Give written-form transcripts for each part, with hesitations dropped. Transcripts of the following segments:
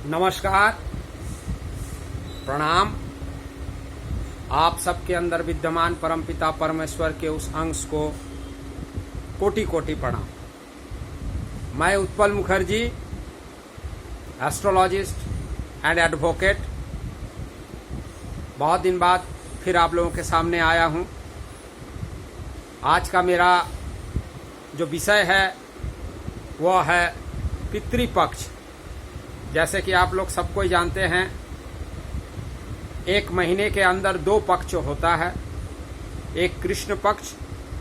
नमस्कार, प्रणाम। आप सबके अंदर विद्यमान परमपिता परमेश्वर के उस अंश को कोटि कोटि प्रणाम। मैं Utpal Mukherjee, astrologist and advocate, बहुत दिन बाद फिर आप लोगों के सामने आया हूं। आज का मेरा जो विषय है वह है पितृपक्ष। जैसे कि आप लोग सबको ही जानते हैं, एक महीने के अंदर दो पक्ष होता है, एक कृष्ण पक्ष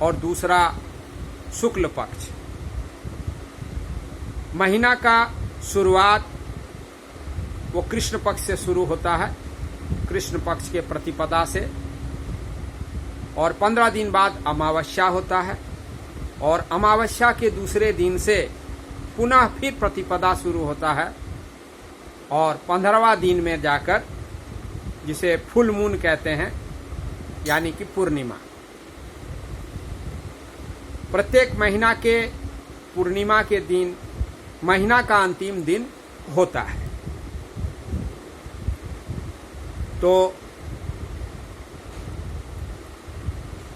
और दूसरा शुक्ल पक्ष। महीना का शुरुआत वो कृष्ण पक्ष से शुरू होता है, कृष्ण पक्ष के प्रतिपदा से, और 15 दिन बाद अमावस्या होता है, और अमावस्या के दूसरे दिन से पुनः फिर प्रतिपदा शुरू होता है, और 15वां दिन में जाकर, जिसे फुल मून कहते हैं, यानी कि पूर्णिमा। प्रत्येक महीना के पूर्णिमा के दिन महीना का अंतिम दिन होता है। तो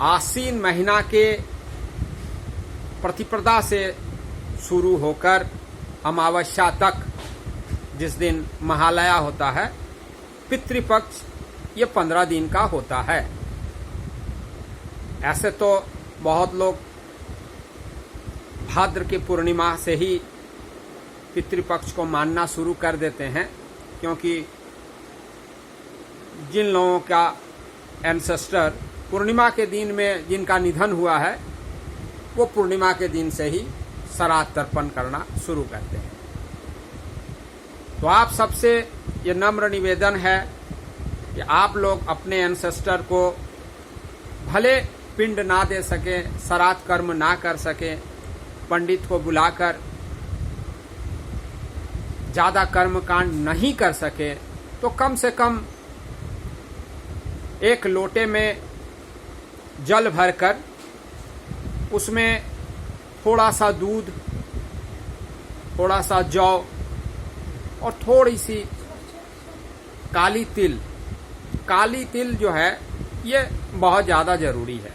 आश्विन महीना के प्रतिपदा से शुरू होकर अमावस्या तक, जिस दिन महालया होता है, पितृपक्ष ये 15 दिन का होता है। ऐसे तो बहुत लोग भाद्र की पूर्णिमा से ही पितृपक्ष को मानना शुरू कर देते हैं, क्योंकि जिन लोगों का एंसेस्टर पूर्णिमा के दिन में जिनका निधन हुआ है, वो पूर्णिमा के दिन से ही श्राद्ध तर्पण करना शुरू करते हैं। तो आप सबसे ये नम्र निवेदन है कि आप लोग अपने एंसेस्टर को भले पिंड ना दे सके, श्राद्ध कर्म ना कर सके, पंडित को बुलाकर ज्यादा कर्म कांड नहीं कर सके, तो कम से कम एक लोटे में जल भरकर उसमें थोड़ा सा दूध, थोड़ा सा जौ और थोड़ी सी काली तिल। काली तिल जो है ये बहुत ज़्यादा ज़रूरी है।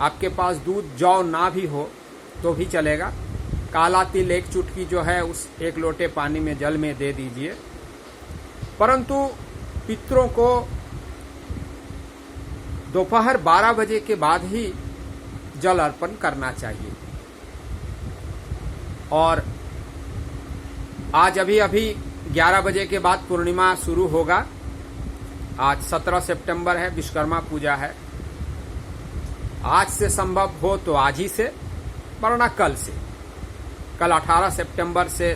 आपके पास दूध जौ ना भी हो तो भी चलेगा। काला तिल एक चुटकी जो है उस एक लोटे पानी में, जल में दे दीजिए। परंतु पितरों को दोपहर 12 बजे के बाद ही जल अर्पण करना चाहिए। और आज अभी 11 बजे के बाद पूर्णिमा शुरू होगा। आज 17 सितंबर है, विश्वकर्मा पूजा है। आज से संभव हो तो आज ही से, वरना कल से। कल 18 सितंबर से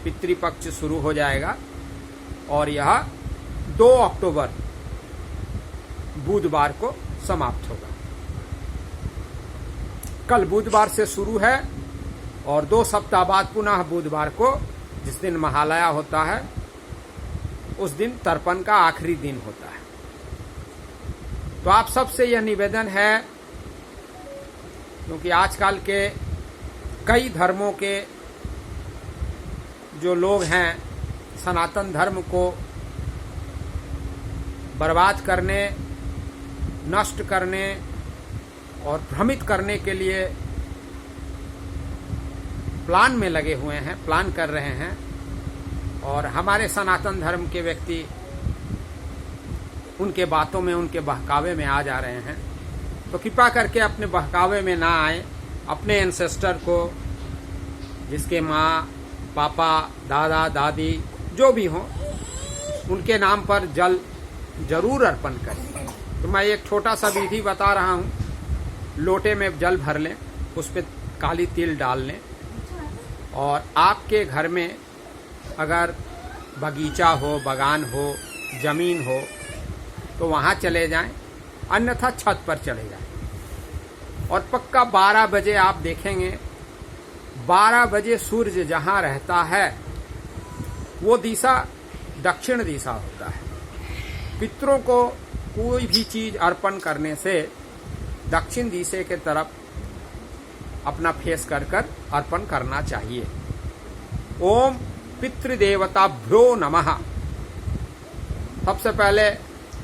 पितृपक्ष शुरू हो जाएगा और यह 2 अक्टूबर बुधवार को समाप्त होगा। कल बुधवार से शुरू है और 2 सप्ताह बाद पुनः बुधवार को, जिस दिन महालया होता है, उस दिन तर्पण का आखिरी दिन होता है। तो आप सबसे यह निवेदन है, क्योंकि आजकल के कई धर्मों के जो लोग हैं, सनातन धर्म को बर्बाद करने, नष्ट करने और भ्रमित करने के लिए प्लान में लगे हुए हैं, प्लान कर रहे हैं। और हमारे सनातन धर्म के व्यक्ति उनके बातों में, उनके बहकावे में आ जा रहे हैं। तो कृपा करके अपने बहकावे में ना आए। अपने एंसेस्टर को, जिसके माँ, पापा, दादा, दादी जो भी हों, उनके नाम पर जल जरूर अर्पण करें। तो मैं एक छोटा सा विधि बता रहा हूँ। लोटे में जल भर लें, उस पर काली तिल डाल लें, और आपके घर में अगर बगीचा हो, बागान हो, जमीन हो, तो वहाँ चले जाएं, अन्यथा छत पर चले जाएं। और पक्का 12 बजे आप देखेंगे, 12 बजे सूर्य जहाँ रहता है वो दिशा दक्षिण दिशा होता है। पितरों को कोई भी चीज अर्पण करने से दक्षिण दिशा के तरफ अपना फेस कर अर्पण करना चाहिए। ओम पितृदेवताभ्यो नमः। सबसे पहले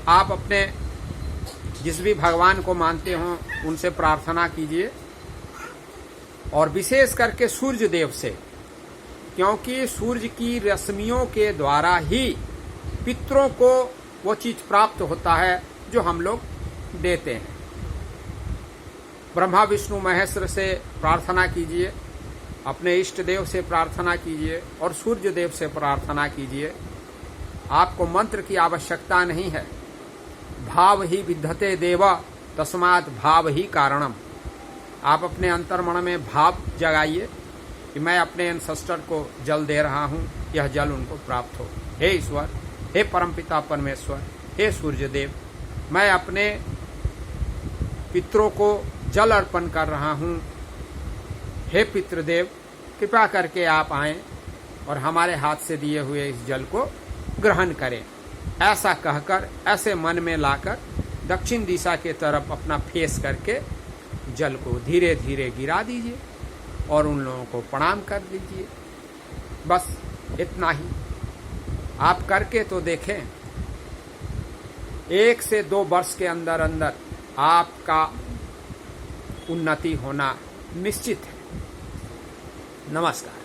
आप अपने जिस भी भगवान को मानते हो उनसे प्रार्थना कीजिए, और विशेष करके सूर्य देव से, क्योंकि सूर्य की रश्मियों के द्वारा ही पितरों को वो चीज प्राप्त होता है जो हम लोग देते हैं। ब्रह्मा विष्णु महेश्वर से प्रार्थना कीजिए, अपने इष्ट देव से प्रार्थना कीजिए और सूर्य देव से प्रार्थना कीजिए। आपको मंत्र की आवश्यकता नहीं है। भाव ही विद्धते देव तस्मात् भाव ही कारणम। आप अपने अंतर्मन में भाव जगाइए कि मैं अपने एंसेस्टर को जल दे रहा हूं, यह जल उनको प्राप्त हो। हे ईश्वर, हे परमपिता परमेश्वर, हे सूर्य देव, मैं अपने पितरों को जल अर्पण कर रहा हूं। हे पितृदेव, कृपा करके आप आएं और हमारे हाथ से दिए हुए इस जल को ग्रहण करें। ऐसा कहकर, ऐसे मन में लाकर दक्षिण दिशा के तरफ अपना फेस करके जल को धीरे धीरे गिरा दीजिए और उन लोगों को प्रणाम कर दीजिए। बस इतना ही आप करके तो देखें, 1 से 2 वर्ष के अंदर अंदर आपका उन्नति होना निश्चित है। नमस्कार।